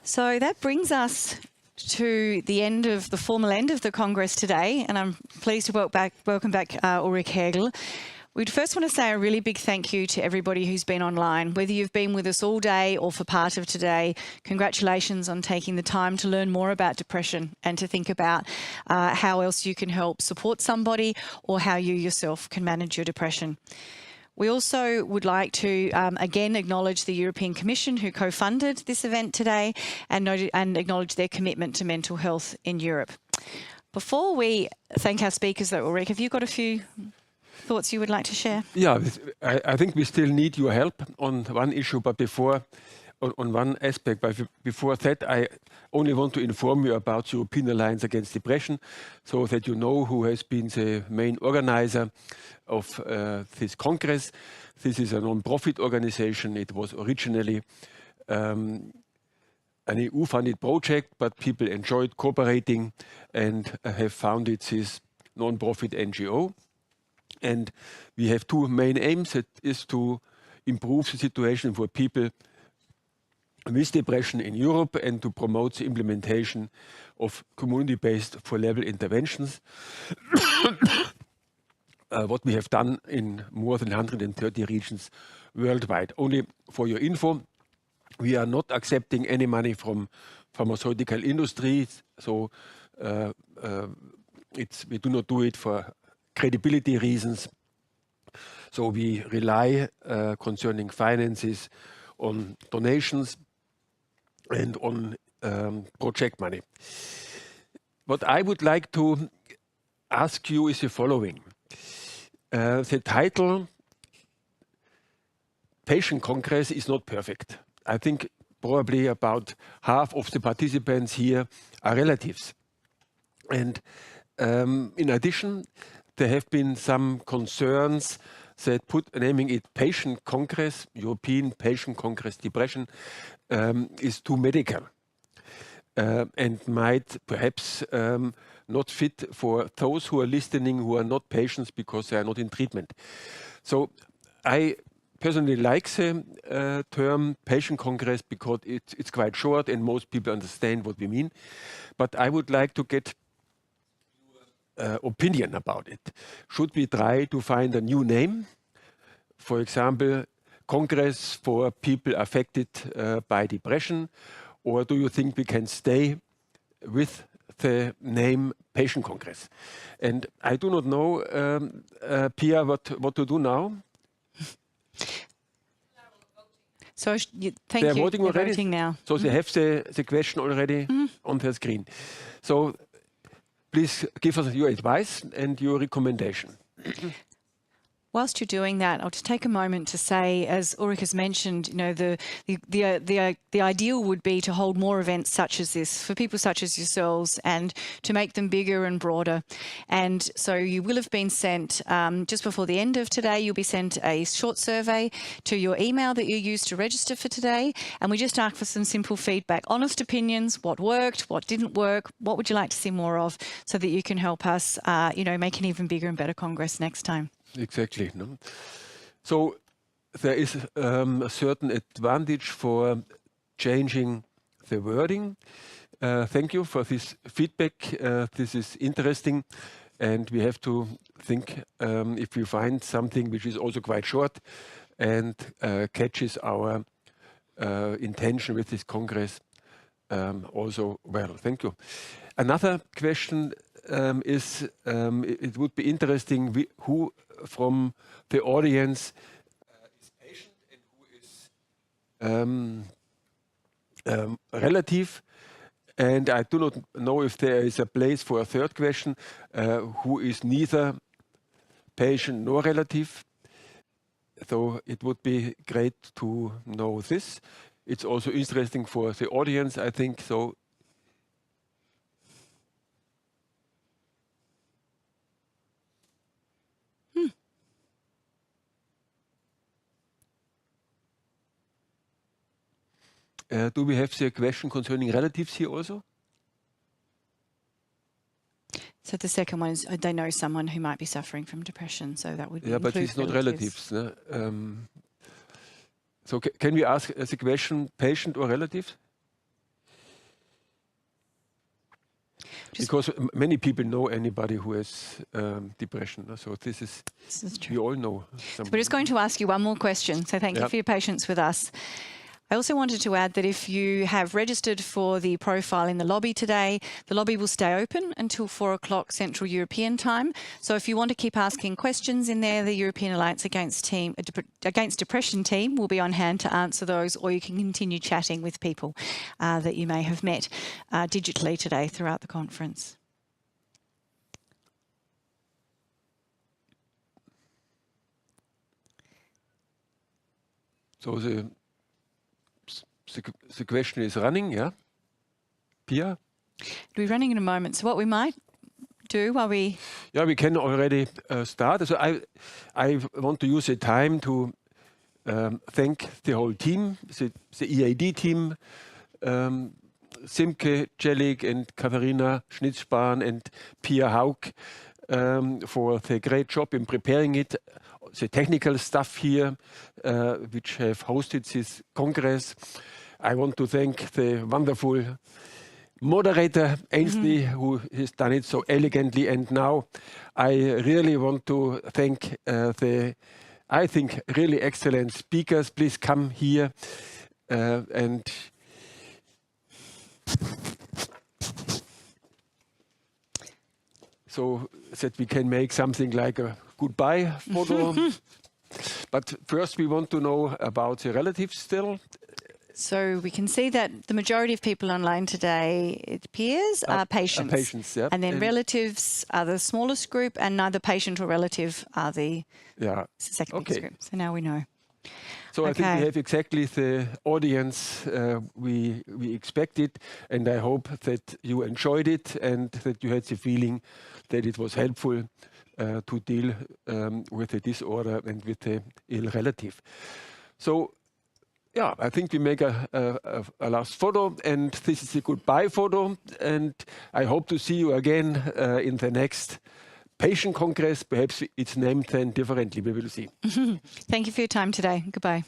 So that brings us to the end of the formal end of the Congress today, and I'm pleased to welcome back Ulrich Hegerl. We'd first want to say a really big thank you to everybody who's been online. Whether you've been with us all day or for part of today, congratulations on taking the time to learn more about depression and to think about how else you can help support somebody or how you yourself can manage your depression. We also would like to again acknowledge the European Commission who co-funded this event today and acknowledge their commitment to mental health in Europe. Before we thank our speakers though, Ulrich, have you got a few thoughts you would like to share? Yeah, I think we still need your help on one issue, but on one aspect. But before that, I only want to inform you about European Alliance Against Depression, so that you know who has been the main organizer of this Congress. This is a non-profit organization. It was originally an EU-funded project, but people enjoyed cooperating and have founded this non-profit NGO. And we have two main aims. It is to improve the situation for people with depression in Europe and to promote the implementation of community-based four-level interventions. What we have done in more than 130 regions worldwide. Only for your info, we are not accepting any money from pharmaceutical industries, so we do not do it for credibility reasons. So we rely concerning finances on donations and on project money. What I would like to ask you is the following. The title Patient Congress is not perfect. I think probably about half of the participants here are relatives. And in addition, there have been some concerns that naming it Patient Congress, European Patient Congress Depression, is too medical and might perhaps not fit for those who are listening who are not patients because they are not in treatment. So I personally like the term Patient Congress because it's quite short and most people understand what we mean. But I would like to get opinion about it. Should we try to find a new name? For example, Congress for people affected by depression? Or do you think we can stay with the name Patient Congress? And I do not know, Pia, what to do now? So thank you. They're voting already? Voting now. So they have the question already on the screen. So please give us your advice and your recommendation. Whilst you're doing that, I'll just take a moment to say, as Ulrich has mentioned, you know, the ideal would be to hold more events such as this for people such as yourselves and to make them bigger and broader. And so you will have been sent, just before the end of today, you'll be sent a short survey to your email that you used to register for today. And we just ask for some simple feedback, honest opinions, what worked, what didn't work, what would you like to see more of, so that you can help us, you know, make an even bigger and better Congress next time. Exactly. No? So there is a certain advantage for changing the wording. Thank you for this feedback. This is interesting. And we have to think if we find something which is also quite short and catches our intention with this Congress also well. Thank you. Another question is, it would be interesting who from the audience is patient and who is relative. And I do not know if there is a place for a third question, who is neither patient nor relative. So it would be great to know this. It's also interesting for the audience, I think. So do we have the question concerning relatives here also? So the second one is they know someone who might be suffering from depression, so that would be but it's not relatives. No? So can we ask as a question patient or relative? because many people know anybody who has depression. So this is true. We all know. We're just going to ask you one more question. So thank you for your patience with us. I also wanted to add that if you have registered for the profile in the lobby today, the lobby will stay open until 4 o'clock Central European time. So if you want to keep asking questions in there, the European Alliance Against Depression team will be on hand to answer those, or you can continue chatting with people that you may have met digitally today throughout the conference. So the question is running, yeah? Pia? We'll be running in a moment. So what we might do while we... Yeah, we can already start. So I want to use the time to thank the whole team, the EAD team, Simke Celik and Katharina Schnitzspahn and Pia Haug for the great job in preparing it. The technical staff here, which have hosted this congress. I want to thank the wonderful moderator, Ainslie, who has done it so elegantly. And now I really want to thank I think, really excellent speakers. Please come here and so that we can make something like a goodbye photo. But first we want to know about the relatives still. So we can see that the majority of people online today, it appears, are patients. Patients, yeah. And then relatives are the smallest group, and neither patient or relative are the second biggest group. So now we know. So I think we have exactly the audience we expected, and I hope that you enjoyed it and that you had the feeling that it was helpful to deal with the disorder and with the ill relative. So yeah, I think we make a last photo, and this is a goodbye photo, and I hope to see you again in the next patient congress. Perhaps it's named then differently, we will see. Thank you for your time today. Goodbye.